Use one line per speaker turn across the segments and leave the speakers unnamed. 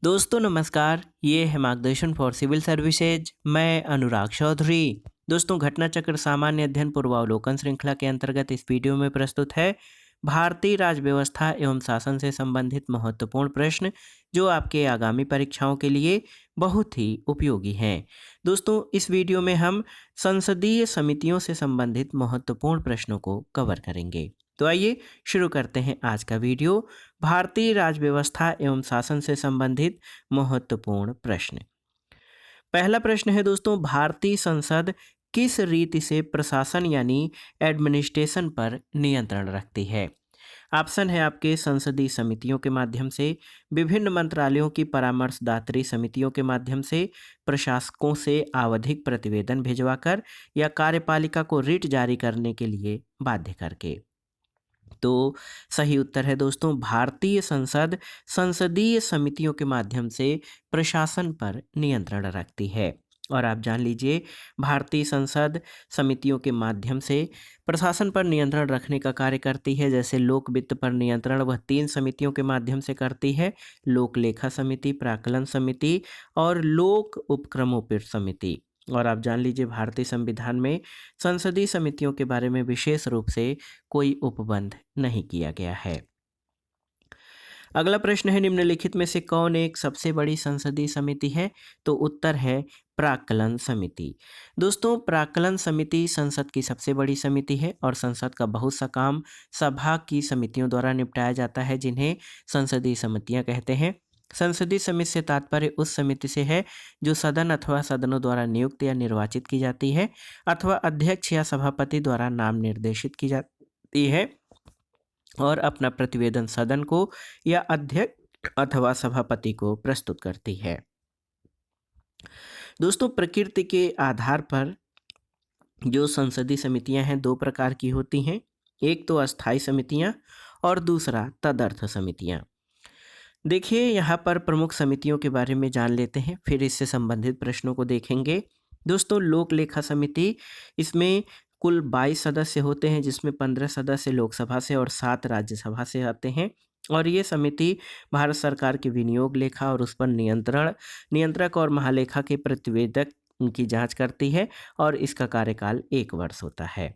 दोस्तों नमस्कार, ये है मार्गदर्शन फॉर सिविल सर्विसेज। मैं अनुराग चौधरी। दोस्तों घटना चक्र सामान्य अध्ययन पूर्वावलोकन श्रृंखला के अंतर्गत इस वीडियो में प्रस्तुत है भारतीय राज्य व्यवस्था एवं शासन से संबंधित महत्वपूर्ण प्रश्न जो आपके आगामी परीक्षाओं के लिए बहुत ही उपयोगी हैं। दोस्तों इस वीडियो में हम संसदीय समितियों से संबंधित महत्वपूर्ण प्रश्नों को कवर करेंगे। तो आइए शुरू करते हैं आज का वीडियो। भारतीय राज्य व्यवस्था एवं शासन से संबंधित महत्वपूर्ण प्रश्न। पहला प्रश्न है दोस्तों, भारतीय संसद किस रीति से प्रशासन यानी एडमिनिस्ट्रेशन पर नियंत्रण रखती है? ऑप्शन है आपके संसदीय समितियों के माध्यम से, विभिन्न मंत्रालयों की परामर्शदात्री समितियों के माध्यम से, प्रशासकों से आवधिक प्रतिवेदन भिजवाकर, या कार्यपालिका को रिट जारी करने के लिए बाध्य करके। तो सही उत्तर है दोस्तों, भारतीय संसद संसदीय समितियों के माध्यम से प्रशासन पर नियंत्रण रखती है। और आप जान लीजिए, भारतीय संसद समितियों के माध्यम से प्रशासन पर नियंत्रण रखने का कार्य करती है। जैसे लोक वित्त पर नियंत्रण वह 3 समितियों के माध्यम से करती है: लोक लेखा समिति, प्राक्कलन समिति और लोक उपक्रमोपीठ समिति। और आप जान लीजिए, भारतीय संविधान में संसदीय समितियों के बारे में विशेष रूप से कोई उपबंध नहीं किया गया है। अगला प्रश्न है, निम्नलिखित में से कौन एक सबसे बड़ी संसदीय समिति है? तो उत्तर है प्राक्कलन समिति। दोस्तों प्राक्कलन समिति संसद की सबसे बड़ी समिति है और संसद का बहुत सा काम सभा की समितियों द्वारा निपटाया जाता है, जिन्हें संसदीय समितियां कहते हैं। संसदीय समिति से तात्पर्य उस समिति से है जो सदन अथवा सदनों द्वारा नियुक्त या निर्वाचित की जाती है अथवा अध्यक्ष या सभापति द्वारा नाम निर्देशित की जाती है और अपना प्रतिवेदन सदन को या अध्यक्ष अथवा सभापति को प्रस्तुत करती है। दोस्तों प्रकृति के आधार पर जो संसदीय समितियां हैं 2 प्रकार की होती हैं। एक तो अस्थायी समितियां और दूसरा तदर्थ समितियां। देखिए यहाँ पर प्रमुख समितियों के बारे में जान लेते हैं, फिर इससे संबंधित प्रश्नों को देखेंगे। दोस्तों लोक लेखा समिति, इसमें कुल 22 सदस्य होते हैं, जिसमें 15 सदस्य लोकसभा से और 7 राज्यसभा से आते हैं। और ये समिति भारत सरकार के विनियोग लेखा और उस पर नियंत्रक और महालेखा के प्रतिवेदक की जांच करती है और इसका कार्यकाल 1 वर्ष होता है।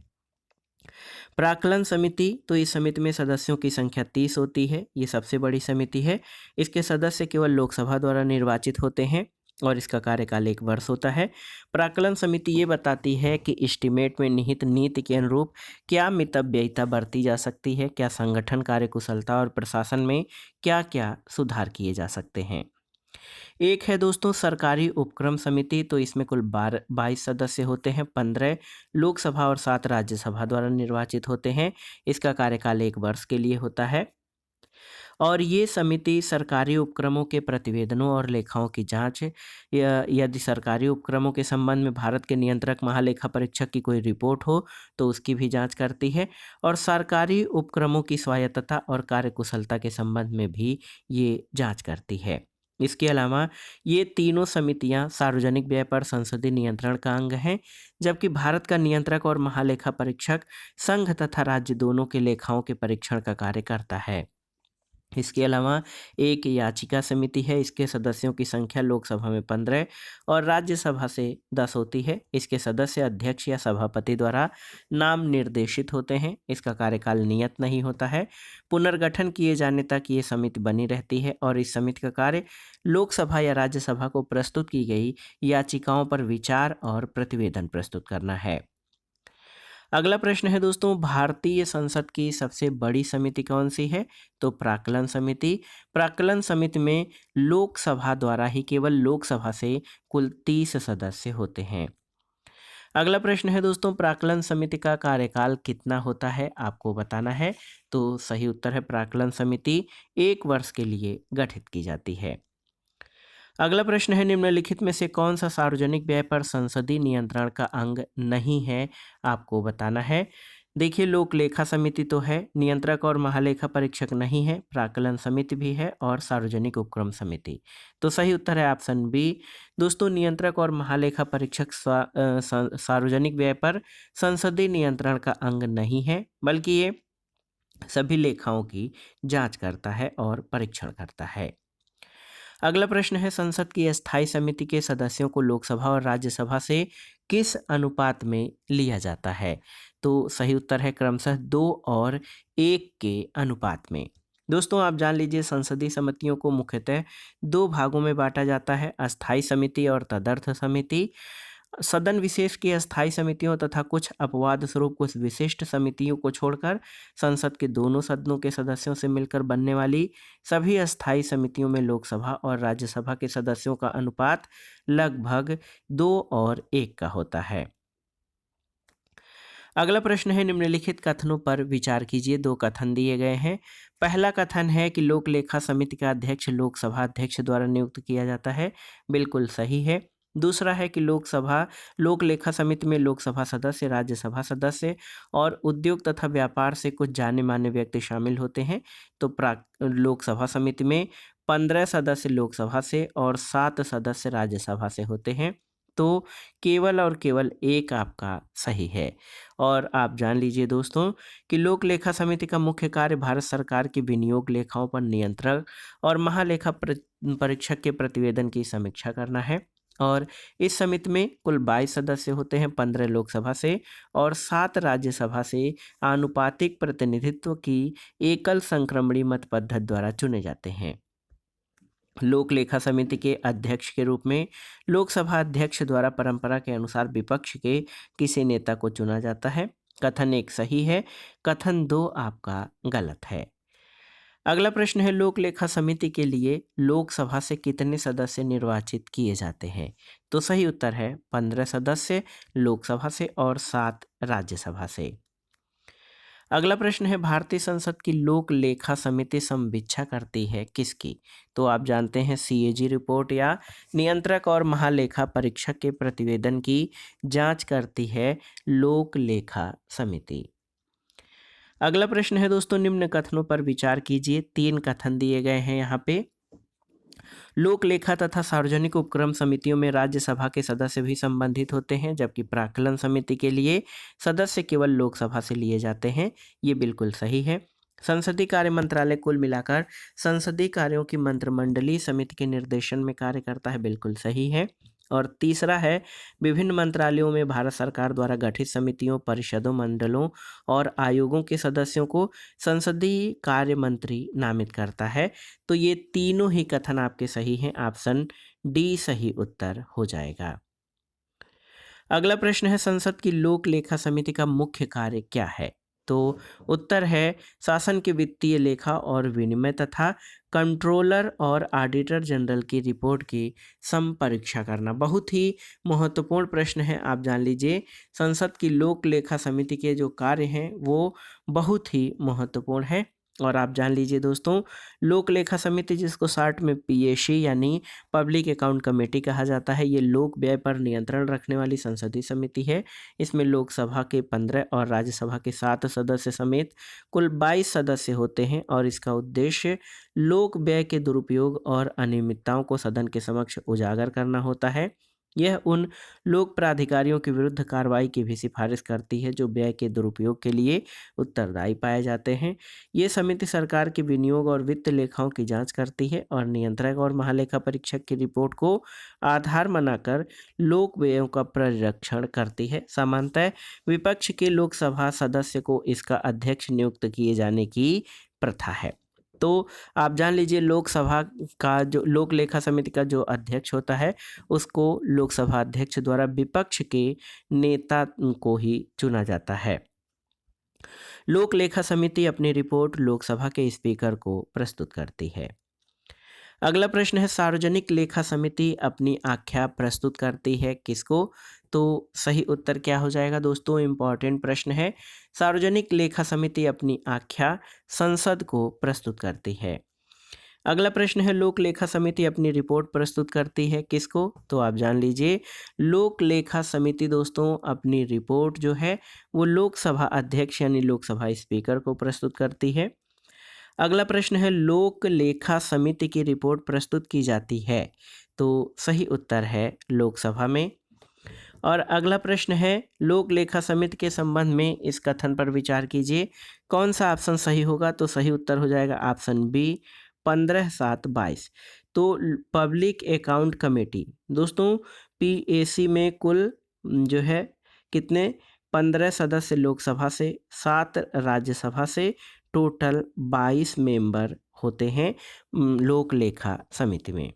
प्राक्कलन समिति, तो इस समिति में सदस्यों की संख्या 30 होती है। ये सबसे बड़ी समिति है। इसके सदस्य केवल लोकसभा द्वारा निर्वाचित होते हैं और इसका कार्यकाल 1 वर्ष होता है। प्राक्कलन समिति ये बताती है कि एस्टीमेट में निहित नीति के अनुरूप क्या मितव्ययिता बरती जा सकती है, क्या संगठन कार्यकुशलता और प्रशासन में क्या क्या सुधार किए जा सकते हैं। एक है दोस्तों सरकारी उपक्रम समिति, तो इसमें कुल 22 सदस्य होते हैं, 15 लोकसभा और 7 राज्यसभा द्वारा निर्वाचित होते हैं। इसका कार्यकाल 1 वर्ष के लिए होता है और ये समिति सरकारी उपक्रमों के प्रतिवेदनों और लेखाओं की जांच, यदि सरकारी उपक्रमों के संबंध में भारत के नियंत्रक महालेखा परीक्षक की कोई रिपोर्ट हो तो उसकी भी जांच करती है और सरकारी उपक्रमों की स्वायत्तता और कार्यकुशलता के संबंध में भी ये जांच करती है। इसके अलावा ये तीनों समितियां सार्वजनिक व्यय पर संसदीय नियंत्रण का अंग हैं, जबकि भारत का नियंत्रक और महालेखा परीक्षक संघ तथा राज्य दोनों के लेखाओं के परीक्षण का कार्य करता है। इसके अलावा एक याचिका समिति है। इसके सदस्यों की संख्या लोकसभा में 15 और राज्यसभा से 10 होती है। इसके सदस्य अध्यक्ष या सभापति द्वारा नाम निर्देशित होते हैं। इसका कार्यकाल नियत नहीं होता है। पुनर्गठन किए जाने तक ये समिति बनी रहती है और इस समिति का कार्य लोकसभा या राज्यसभा को प्रस्तुत की गई याचिकाओं पर विचार और प्रतिवेदन प्रस्तुत करना है। अगला प्रश्न है दोस्तों, भारतीय संसद की सबसे बड़ी समिति कौन सी है? तो प्राक्कलन समिति। प्राक्कलन समिति में लोकसभा द्वारा ही केवल लोकसभा से कुल 30 सदस्य होते हैं। अगला प्रश्न है दोस्तों, प्राक्कलन समिति का कार्यकाल कितना होता है? आपको बताना है। तो सही उत्तर है, प्राक्कलन समिति 1 वर्ष के लिए गठित की जाती है। अगला प्रश्न है, निम्नलिखित में से कौन सा सार्वजनिक व्यय पर संसदीय नियंत्रण का अंग नहीं है? आपको बताना है। देखिए लोक लेखा समिति तो है, नियंत्रक और महालेखा परीक्षक नहीं है, प्राक्कलन समिति भी है और सार्वजनिक उपक्रम समिति। तो सही उत्तर है ऑप्शन बी। दोस्तों नियंत्रक और महालेखा परीक्षक सार्वजनिक व्यय पर संसदीय नियंत्रण का अंग नहीं है, बल्कि ये सभी लेखाओं की जांच करता है और परीक्षण करता है। अगला प्रश्न है, संसद की अस्थायी समिति के सदस्यों को लोकसभा और राज्यसभा से किस अनुपात में लिया जाता है? तो सही उत्तर है क्रमशः 2 और 1 के अनुपात में। दोस्तों, आप जान लीजिए संसदीय समितियों को मुख्यतः 2 भागों में बांटा जाता है, अस्थायी समिति और तदर्थ समिति। सदन विशेष की अस्थायी समितियों तथा कुछ अपवाद स्वरूप कुछ विशिष्ट समितियों को छोड़कर संसद के दोनों सदनों के सदस्यों से मिलकर बनने वाली सभी अस्थायी समितियों में लोकसभा और राज्यसभा के सदस्यों का अनुपात लगभग 2 और 1 का होता है। अगला प्रश्न है, निम्नलिखित कथनों पर विचार कीजिए। 2 कथन दिए गए हैं। पहला कथन है कि लोक लेखा समिति का अध्यक्ष लोकसभा अध्यक्ष द्वारा नियुक्त किया जाता है। बिल्कुल सही है। दूसरा है कि लोक लेखा समिति में लोकसभा सदस्य, राज्यसभा सदस्य और उद्योग तथा व्यापार से कुछ जाने माने व्यक्ति शामिल होते हैं। तो लोकसभा समिति में 15 सदस्य लोकसभा से और 7 सदस्य राज्यसभा से होते हैं। तो केवल और केवल 1 आपका सही है। और आप जान लीजिए दोस्तों कि लोक लेखा समिति का मुख्य कार्य भारत सरकार की विनियोग लेखाओं पर नियंत्रण और महालेखा परीक्षक के प्रतिवेदन की समीक्षा करना है। और इस समिति में कुल 22 सदस्य होते हैं, 15 लोकसभा से और 7 राज्यसभा से आनुपातिक प्रतिनिधित्व की एकल संक्रमणी मत पद्धति द्वारा चुने जाते हैं। लोक लेखा समिति के अध्यक्ष के रूप में लोकसभा अध्यक्ष द्वारा परंपरा के अनुसार विपक्ष के किसी नेता को चुना जाता है। कथन 1 सही है, कथन 2 आपका गलत है। अगला प्रश्न है, लोक लेखा समिति के लिए लोकसभा से कितने सदस्य निर्वाचित किए जाते हैं? तो सही उत्तर है 15 सदस्य लोकसभा से और 7 राज्यसभा से। अगला प्रश्न है, भारतीय संसद की लोक लेखा समिति संवीक्षा करती है किसकी? तो आप जानते हैं सीएजी रिपोर्ट या नियंत्रक और महालेखा परीक्षक के प्रतिवेदन की जांच करती है लोक लेखा समिति। अगला प्रश्न है दोस्तों, निम्न कथनों पर विचार कीजिए। 3 कथन दिए गए हैं यहाँ पे। लोक लेखा तथा सार्वजनिक उपक्रम समितियों में राज्यसभा के सदस्य भी संबंधित होते हैं, जबकि प्राक्कलन समिति के लिए सदस्य केवल लोकसभा से लिए जाते हैं। ये बिल्कुल सही है। संसदीय कार्य मंत्रालय कुल मिलाकर संसदीय कार्यों की मंत्रिमंडलीय समिति के निर्देशन में कार्य करता है। बिल्कुल सही है। और तीसरा है, विभिन्न मंत्रालयों में भारत सरकार द्वारा गठित समितियों, परिषदों, मंडलों और आयोगों के सदस्यों को संसदीय कार्य मंत्री नामित करता है। तो ये तीनों ही कथन आपके सही हैं। ऑप्शन डी सही उत्तर हो जाएगा। अगला प्रश्न है, संसद की लोक लेखा समिति का मुख्य कार्य क्या है? तो उत्तर है शासन के वित्तीय लेखा और विनिमय तथा कंट्रोलर और ऑडिटर जनरल की रिपोर्ट की संपरीक्षा करना। बहुत ही महत्वपूर्ण प्रश्न है। आप जान लीजिए संसद की लोक लेखा समिति के जो कार्य हैं वो बहुत ही महत्वपूर्ण है। और आप जान लीजिए दोस्तों, लोक लेखा समिति जिसको शॉर्ट में पीएसी यानी पब्लिक अकाउंट कमेटी कहा जाता है, ये लोक व्यय पर नियंत्रण रखने वाली संसदीय समिति है। इसमें लोकसभा के 15 और राज्यसभा के 7 सदस्य समेत कुल 22 सदस्य होते हैं और इसका उद्देश्य लोक व्यय के दुरुपयोग और अनियमितताओं को सदन के समक्ष उजागर करना होता है। यह उन लोक प्राधिकारियों के विरुद्ध कार्रवाई की भी सिफारिश करती है जो व्यय के दुरुपयोग के लिए उत्तरदायी पाए जाते हैं। ये समिति सरकार के विनियोग और वित्त लेखाओं की जांच करती है और नियंत्रक और महालेखा परीक्षक की रिपोर्ट को आधार बनाकर लोक व्ययों का परिरक्षण करती है। सामान्यतः विपक्ष के लोकसभा सदस्य को इसका अध्यक्ष नियुक्त किए जाने की प्रथा है। तो आप जान लीजिए लोकसभा का जो लोक लेखा समिति का जो अध्यक्ष होता है उसको लोकसभा अध्यक्ष द्वारा विपक्ष के नेता को ही चुना जाता है। लोक लेखा समिति अपनी रिपोर्ट लोकसभा के स्पीकर को प्रस्तुत करती है। अगला प्रश्न है, सार्वजनिक लेखा समिति अपनी आख्या प्रस्तुत करती है किसको? तो सही उत्तर क्या हो जाएगा दोस्तों? इम्पॉर्टेंट प्रश्न है। सार्वजनिक लेखा समिति अपनी आख्या संसद को प्रस्तुत करती है। अगला प्रश्न है, लोक लेखा समिति अपनी रिपोर्ट प्रस्तुत करती है किसको? तो आप जान लीजिए लोक लेखा समिति दोस्तों अपनी रिपोर्ट जो है वो लोकसभा अध्यक्ष यानी लोकसभा स्पीकर को प्रस्तुत करती है। अगला प्रश्न है, लोक लेखा समिति की रिपोर्ट प्रस्तुत की जाती है। तो सही उत्तर है लोकसभा में। और अगला प्रश्न है, लोक लेखा समिति के संबंध में इस कथन पर विचार कीजिए। कौन सा ऑप्शन सही होगा? तो सही उत्तर हो जाएगा ऑप्शन बी 15, 7, 22। तो पब्लिक अकाउंट कमेटी दोस्तों, पीएसी में कुल जो है कितने 15 सदस्य लोकसभा से, 7 राज्यसभा से, टोटल 22 मेंबर होते हैं लोक लेखा समिति में।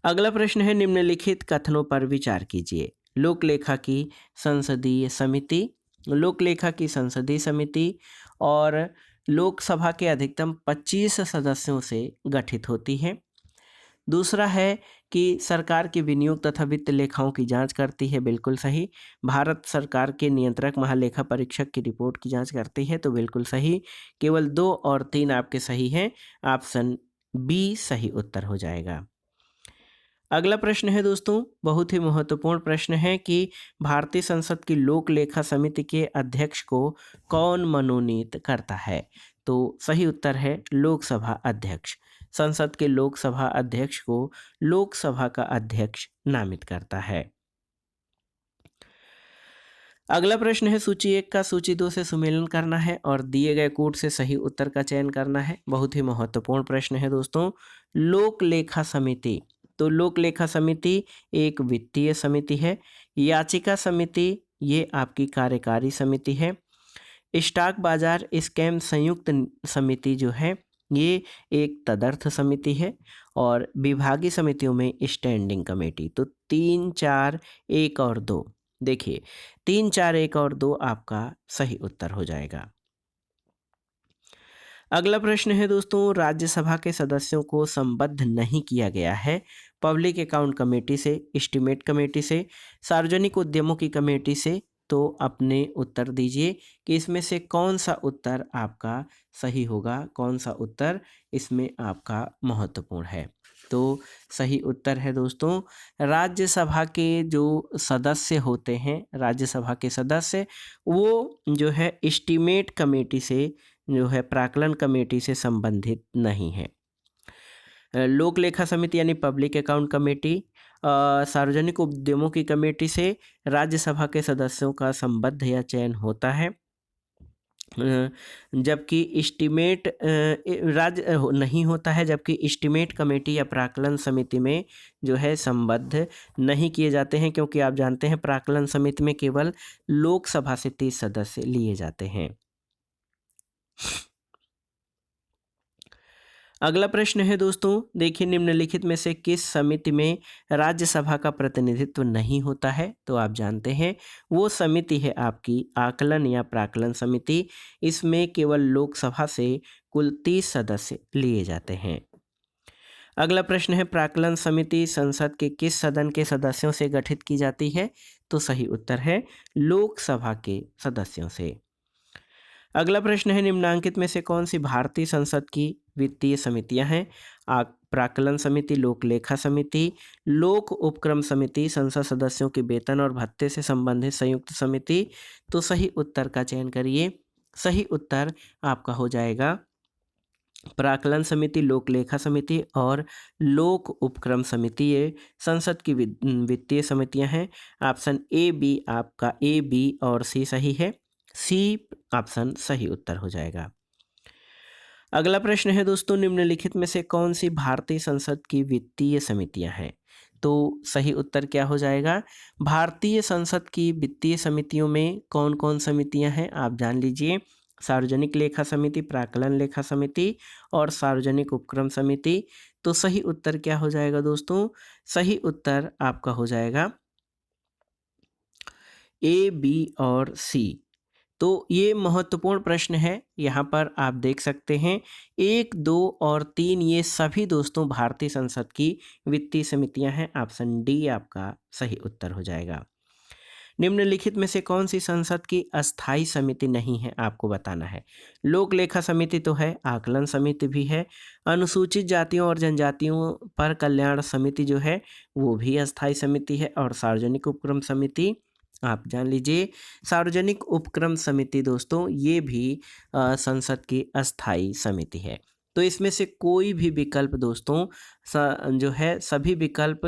अगला प्रश्न है, निम्नलिखित कथनों पर विचार कीजिए। लोक लेखा की संसदीय समिति, लोक लेखा की संसदीय समिति और लोकसभा के अधिकतम 25 सदस्यों से गठित होती है। दूसरा है कि सरकार के विनियोग तथा वित्त लेखाओं की जांच करती है, बिल्कुल सही। भारत सरकार के नियंत्रक महालेखा परीक्षक की रिपोर्ट की जांच करती है, तो बिल्कुल सही। केवल 2 और 3 आपके सही हैं, ऑप्शन बी सही उत्तर हो जाएगा। अगला प्रश्न है दोस्तों, बहुत ही महत्वपूर्ण प्रश्न है कि भारतीय संसद की लोक लेखा समिति के अध्यक्ष को कौन मनोनीत करता है? तो सही उत्तर है लोकसभा अध्यक्ष। संसद के लोकसभा अध्यक्ष को लोकसभा का अध्यक्ष नामित करता है। अगला प्रश्न है, सूची 1 का सूची 2 से सुमेलन करना है और दिए गए कोड से सही उत्तर का चयन करना है। बहुत ही महत्वपूर्ण प्रश्न है दोस्तों। लोक लेखा समिति, तो लोक लेखा समिति एक वित्तीय समिति है। याचिका समिति ये आपकी कार्यकारी समिति है। स्टॉक बाजार स्कैम संयुक्त समिति जो है ये एक तदर्थ समिति है। और विभागीय समितियों में स्टैंडिंग कमेटी। तो 3, 4, 1 और 2, देखिए 3, 4, 1 और 2 आपका सही उत्तर हो जाएगा। अगला प्रश्न है दोस्तों, राज्यसभा के सदस्यों को संबद्ध नहीं किया गया है पब्लिक अकाउंट कमेटी से, एस्टीमेट कमेटी से, सार्वजनिक उद्यमों की कमेटी से। तो अपने उत्तर दीजिए कि इसमें से कौन सा उत्तर आपका सही होगा, कौन सा उत्तर इसमें आपका महत्वपूर्ण है। तो सही उत्तर है दोस्तों, राज्यसभा के जो सदस्य होते हैं, राज्यसभा के सदस्य वो जो है एस्टीमेट कमेटी से जो है प्राक्कलन कमेटी से संबंधित नहीं है। लोक लेखा समिति यानी पब्लिक अकाउंट कमेटी, सार्वजनिक उद्यमों की कमेटी से राज्यसभा के सदस्यों का संबद्ध या चयन होता है, जबकि एस्टीमेट नहीं होता है, जबकि एस्टीमेट कमेटी या प्राक्कलन समिति में जो है संबद्ध नहीं किए जाते हैं, क्योंकि आप जानते हैं प्राक्कलन समिति में केवल लोकसभा से 30 सदस्य लिए जाते हैं। अगला प्रश्न है दोस्तों, देखिए निम्नलिखित में से किस समिति में राज्यसभा का प्रतिनिधित्व नहीं होता है? तो आप जानते हैं वो समिति है आपकी आकलन या प्राक्कलन समिति। इसमें केवल लोकसभा से कुल 30 सदस्य लिए जाते हैं। अगला प्रश्न है, प्राक्कलन समिति संसद के किस सदन के सदस्यों से गठित की जाती है? तो सही उत्तर है लोकसभा के सदस्यों से। अगला प्रश्न है, निम्नांकित में से कौन सी भारतीय संसद की वित्तीय समितियां हैं? प्राक्कलन समिति, लोक लेखा समिति, लोक उपक्रम समिति, संसद सदस्यों के वेतन और भत्ते से संबंधित संयुक्त समिति। तो सही उत्तर का चयन करिए। सही उत्तर आपका हो जाएगा प्राक्कलन समिति, लोक लेखा समिति और लोक उपक्रम समिति। ये संसद की वित्तीय समितियां हैं। ऑप्शन ए बी आपका, ए बी और सी सही है। सी ऑप्शन सही उत्तर हो जाएगा। अगला प्रश्न है दोस्तों, निम्नलिखित में से कौन सी भारतीय संसद की वित्तीय समितियां हैं? तो सही उत्तर क्या हो जाएगा? भारतीय संसद की वित्तीय समितियों में कौन कौन समितियां हैं आप जान लीजिए। सार्वजनिक लेखा समिति, प्राक्कलन लेखा समिति और सार्वजनिक उपक्रम समिति। तो सही उत्तर क्या हो जाएगा दोस्तों? सही उत्तर आपका हो जाएगा ए, बी और सी। तो ये महत्वपूर्ण प्रश्न है। यहाँ पर आप देख सकते हैं 1, 2 और 3 ये सभी दोस्तों भारतीय संसद की वित्तीय समितियां हैं। ऑप्शन डी आपका सही उत्तर हो जाएगा। निम्नलिखित में से कौन सी संसद की अस्थाई समिति नहीं है आपको बताना है। लोक लेखा समिति तो है, आकलन समिति भी है, अनुसूचित जातियों और जनजातियों पर कल्याण समिति जो है वो भी अस्थाई समिति है, और सार्वजनिक उपक्रम समिति आप जान लीजिए। सार्वजनिक उपक्रम समिति दोस्तों ये भी संसद की अस्थाई समिति है। तो इसमें से कोई भी विकल्प दोस्तों जो है, सभी विकल्प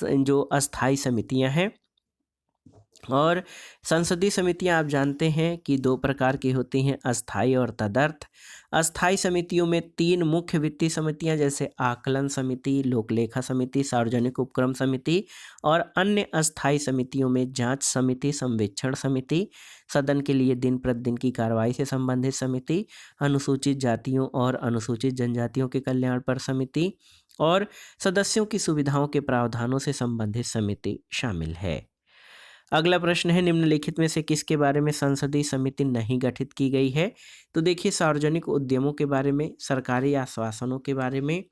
जो अस्थाई समितियां हैं और संसदीय समितियां आप जानते हैं कि दो प्रकार की होती हैं, अस्थाई और तदर्थ। अस्थाई समितियों में तीन मुख्य वित्तीय समितियां जैसे आकलन समिति, लोकलेखा समिति, सार्वजनिक उपक्रम समिति और अन्य अस्थाई समितियों में जांच समिति, संवेक्षण समिति, सदन के लिए दिन प्रतिदिन की कार्रवाई से संबंधित समिति, अनुसूचित जातियों और अनुसूचित जनजातियों के कल्याण पर समिति और सदस्यों की सुविधाओं के प्रावधानों से संबंधित समिति शामिल है। अगला प्रश्न है, निम्नलिखित में से किसके बारे में संसदीय समिति नहीं गठित की गई है? तो देखिए, सार्वजनिक उद्यमों के बारे में, सरकारी आश्वासनों के बारे में,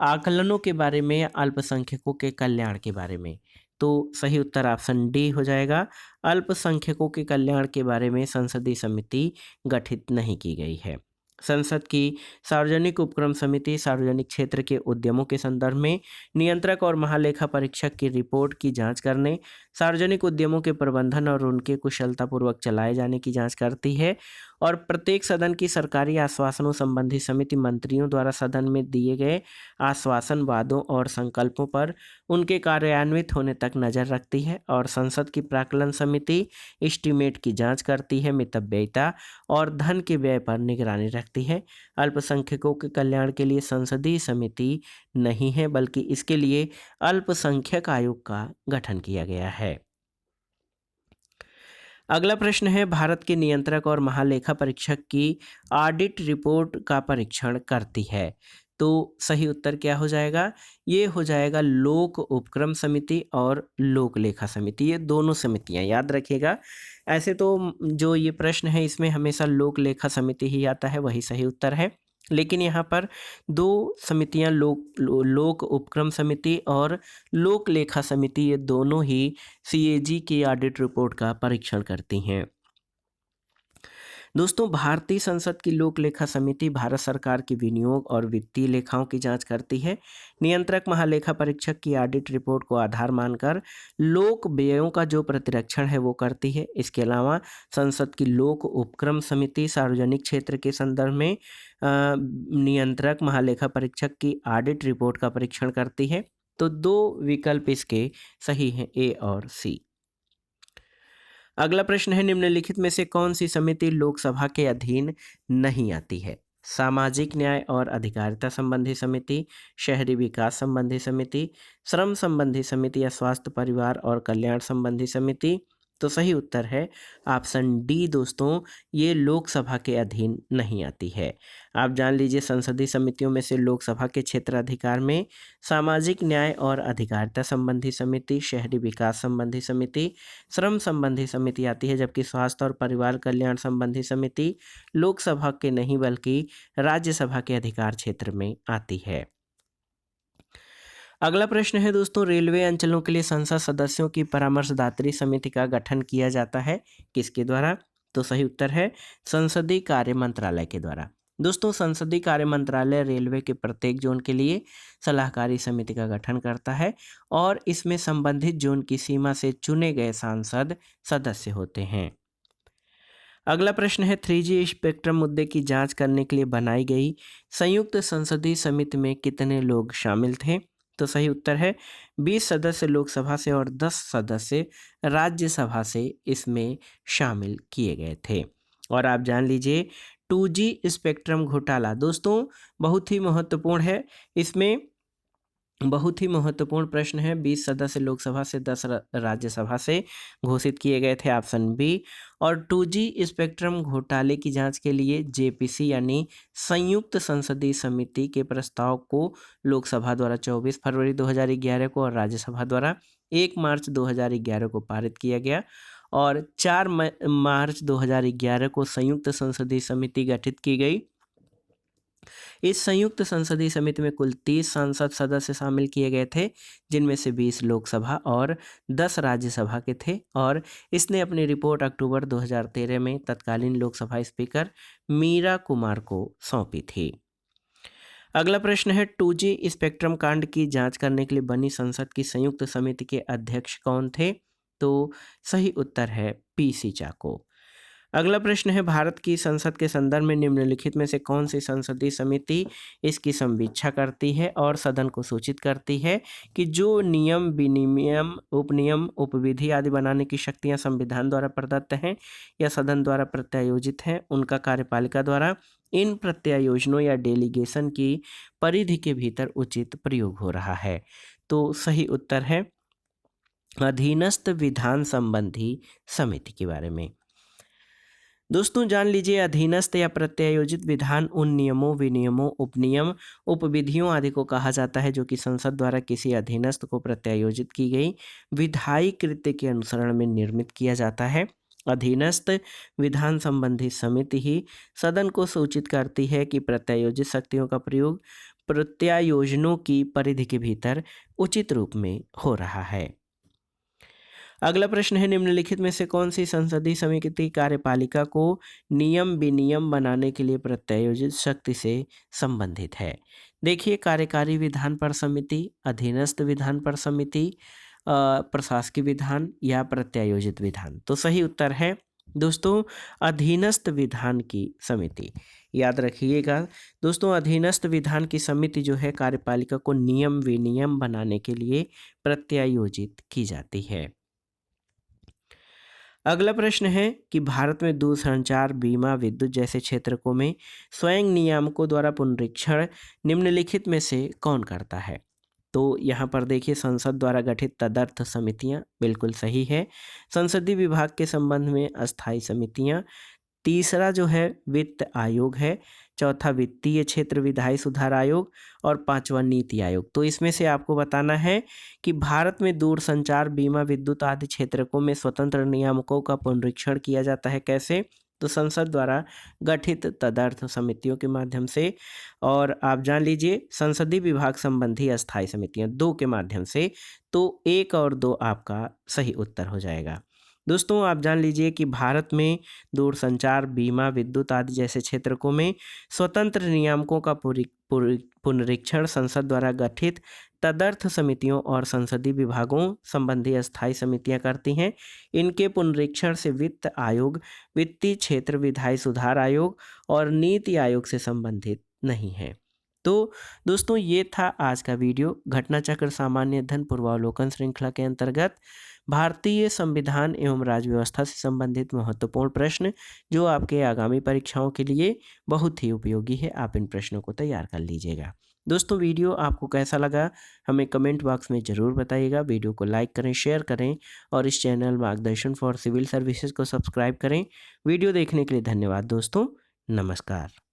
आकलनों के बारे में या अल्पसंख्यकों के कल्याण के बारे में। तो सही उत्तर ऑप्शन डी हो जाएगा। अल्पसंख्यकों के कल्याण के बारे में संसदीय समिति गठित नहीं की गई है। संसद की सार्वजनिक उपक्रम समिति सार्वजनिक क्षेत्र के उद्यमों के संदर्भ में नियंत्रक और महालेखा परीक्षक की रिपोर्ट की जांच करने, सार्वजनिक उद्यमों के प्रबंधन और उनके कुशलतापूर्वक चलाए जाने की जांच करती है और प्रत्येक सदन की सरकारी आश्वासनों संबंधी समिति मंत्रियों द्वारा सदन में दिए गए आश्वासन, वादों और संकल्पों पर उनके कार्यान्वित होने तक नज़र रखती है और संसद की प्राक्कलन समिति एस्टीमेट की जांच करती है, मितव्ययिता और धन के व्यय पर निगरानी रखती है। अल्पसंख्यकों के कल्याण के लिए संसदीय समिति नहीं है, बल्कि इसके लिए अल्पसंख्यक आयोग का गठन किया गया है। अगला प्रश्न है, भारत के नियंत्रक और महालेखा परीक्षक की ऑडिट रिपोर्ट का परीक्षण करती है। तो सही उत्तर क्या हो जाएगा? ये हो जाएगा लोक उपक्रम समिति और लोक लेखा समिति। ये दोनों समितियां याद रखिएगा। ऐसे तो जो ये प्रश्न है इसमें हमेशा लोक लेखा समिति ही आता है, वही सही उत्तर है। लेकिन यहाँ पर दो समितियां लोक उपक्रम समिति और लोक लेखा समिति, ये दोनों ही सीएजी की ऑडिट रिपोर्ट का परीक्षण करती हैं। दोस्तों, भारतीय संसद की लोक लेखा समिति भारत सरकार की विनियोग और वित्तीय लेखाओं की जांच करती है। नियंत्रक महालेखा परीक्षक की ऑडिट रिपोर्ट को आधार मानकर लोक व्ययों का जो प्रतिरक्षण है वो करती है। इसके अलावा संसद की लोक उपक्रम समिति सार्वजनिक क्षेत्र के संदर्भ में नियंत्रक महालेखा परीक्षक की ऑडिट रिपोर्ट का परीक्षण करती है। तो दो विकल्प इसके सही हैं, ए और सी। अगला प्रश्न है, निम्नलिखित में से कौन सी समिति लोकसभा के अधीन नहीं आती है? सामाजिक न्याय और अधिकारिता संबंधी समिति, शहरी विकास संबंधी समिति, श्रम संबंधी समिति या स्वास्थ्य परिवार और कल्याण संबंधी समिति। तो सही उत्तर है ऑप्शन डी दोस्तों, ये लोकसभा के अधीन नहीं आती है। आप जान लीजिए, संसदीय समितियों में से लोकसभा के क्षेत्राधिकार में सामाजिक न्याय और अधिकारिता संबंधी समिति, शहरी विकास संबंधी समिति, श्रम संबंधी समिति आती है, जबकि स्वास्थ्य और परिवार कल्याण संबंधी समिति लोकसभा के नहीं बल्कि राज्यसभा के अधिकार क्षेत्र में आती है। अगला प्रश्न है दोस्तों, रेलवे अंचलों के लिए संसद सदस्यों की परामर्शदात्री समिति का गठन किया जाता है, किसके द्वारा? तो सही उत्तर है संसदीय कार्य मंत्रालय के द्वारा। दोस्तों, संसदीय कार्य मंत्रालय रेलवे के प्रत्येक जोन के लिए सलाहकारी समिति का गठन करता है और इसमें संबंधित जोन की सीमा से चुने गए सांसद सदस्य होते हैं। अगला प्रश्न है, 3G स्पेक्ट्रम मुद्दे की जांच करने के लिए बनाई गई संयुक्त संसदीय समिति में कितने लोग शामिल थे? तो सही उत्तर है 20 सदस्य लोकसभा से और 10 सदस्य राज्यसभा से इसमें शामिल किए गए थे। और आप जान लीजिए, 2G स्पेक्ट्रम घोटाला दोस्तों बहुत ही महत्वपूर्ण है। इसमें बहुत ही महत्वपूर्ण प्रश्न है। 20 सदस्य लोकसभा से 10 राज्यसभा से घोषित किए गए थे, ऑप्शन बी। और 2G स्पेक्ट्रम घोटाले की जांच के लिए जेपीसी यानी संयुक्त संसदीय समिति के प्रस्ताव को लोकसभा द्वारा 24 फरवरी 2011 को और राज्यसभा द्वारा 1 मार्च 2011 को पारित किया गया और 4 मार्च 2011 को संयुक्त संसदीय समिति गठित की गई। इस संयुक्त संसदीय समिति में कुल 30 संसद सदस्य शामिल किए गए थे, जिनमें से 20 लोकसभा और 10 राज्यसभा के थे और इसने अपनी रिपोर्ट अक्टूबर 2013 में तत्कालीन लोकसभा स्पीकर मीरा कुमार को सौंपी थी। अगला प्रश्न है, 2G स्पेक्ट्रम कांड की जांच करने के लिए बनी संसद की संयुक्त समिति के अध्यक्ष कौन थे? तो सही उत्तर है पीसी चाको। अगला प्रश्न है, भारत की संसद के संदर्भ में निम्नलिखित में से कौन सी संसदीय समिति इसकी समीक्षा करती है और सदन को सूचित करती है कि जो नियम, विनियम, उपनियम, उपविधि आदि बनाने की शक्तियां संविधान द्वारा प्रदत्त हैं या सदन द्वारा प्रत्यायोजित हैं, उनका कार्यपालिका द्वारा इन प्रत्यायोजनों या डेलीगेशन की परिधि के भीतर उचित प्रयोग हो रहा है। तो सही उत्तर है अधीनस्थ विधान संबंधी समिति के बारे में। दोस्तों जान लीजिए, अधीनस्थ या प्रत्यायोजित विधान उन नियमों, विनियमों, उपनियम, उपविधियों आदि को कहा जाता है जो कि संसद द्वारा किसी अधीनस्थ को प्रत्यायोजित की गई विधायी कृत्य के अनुसरण में निर्मित किया जाता है। अधीनस्थ विधान संबंधी समिति ही सदन को सूचित करती है कि प्रत्यायोजित शक्तियों का प्रयोग प्रत्यायोजनों की परिधि के भीतर उचित रूप में हो रहा है। अगला प्रश्न है, निम्नलिखित में से कौन सी संसदीय समिति कार्यपालिका को नियम, विनियम बनाने के लिए प्रत्यायोजित शक्ति से संबंधित है? देखिए, कार्यकारी विधान पर समिति, अधीनस्थ विधान पर समिति, प्रशासकीय विधान या प्रत्यायोजित विधान। तो सही उत्तर है दोस्तों अधीनस्थ विधान की समिति। याद रखिएगा दोस्तों, अधीनस्थ विधान की समिति जो है कार्यपालिका को नियम, विनियम बनाने के लिए प्रत्यायोजित की जाती है। अगला प्रश्न है कि भारत में दूरसंचार, बीमा, विद्युत जैसे क्षेत्रों में स्वयं नियामकों द्वारा पुनरीक्षण निम्नलिखित में से कौन करता है? तो यहाँ पर देखिए, संसद द्वारा गठित तदर्थ समितियाँ बिल्कुल सही है। संसदीय विभाग के संबंध में अस्थायी समितियाँ, तीसरा जो है वित्त आयोग है, चौथा वित्तीय क्षेत्र विधायी सुधार आयोग और पांचवा नीति आयोग। तो इसमें से आपको बताना है कि भारत में दूरसंचार, बीमा, विद्युत आदि क्षेत्रों में स्वतंत्र नियामकों का पुनरीक्षण किया जाता है। कैसे? तो संसद द्वारा गठित तदर्थ समितियों के माध्यम से, और आप जान लीजिए संसदीय विभाग संबंधी अस्थायी समितियां 2 के माध्यम से। तो 1 और 2 आपका सही उत्तर हो जाएगा। दोस्तों आप जान लीजिए कि भारत में दूरसंचार, बीमा, विद्युत आदि जैसे क्षेत्रों में स्वतंत्र नियामकों का पुनरीक्षण संसद द्वारा गठित तदर्थ समितियों और संसदीय विभागों संबंधी अस्थायी समितियां करती हैं। इनके पुनरीक्षण से वित्त आयोग, वित्तीय क्षेत्र विधायी सुधार आयोग और नीति आयोग से संबंधित नहीं है। तो दोस्तों ये था आज का वीडियो घटनाचक्र सामान्य अध्ययन पूर्वावलोकन श्रृंखला के अंतर्गत भारतीय संविधान एवं राज्य व्यवस्था से संबंधित महत्वपूर्ण प्रश्न, जो आपके आगामी परीक्षाओं के लिए बहुत ही उपयोगी है। आप इन प्रश्नों को तैयार कर लीजिएगा। दोस्तों वीडियो आपको कैसा लगा हमें कमेंट बॉक्स में ज़रूर बताइएगा। वीडियो को लाइक करें, शेयर करें और इस चैनल मार्गदर्शन फॉर सिविल सर्विसेज को सब्सक्राइब करें। वीडियो देखने के लिए धन्यवाद दोस्तों। नमस्कार।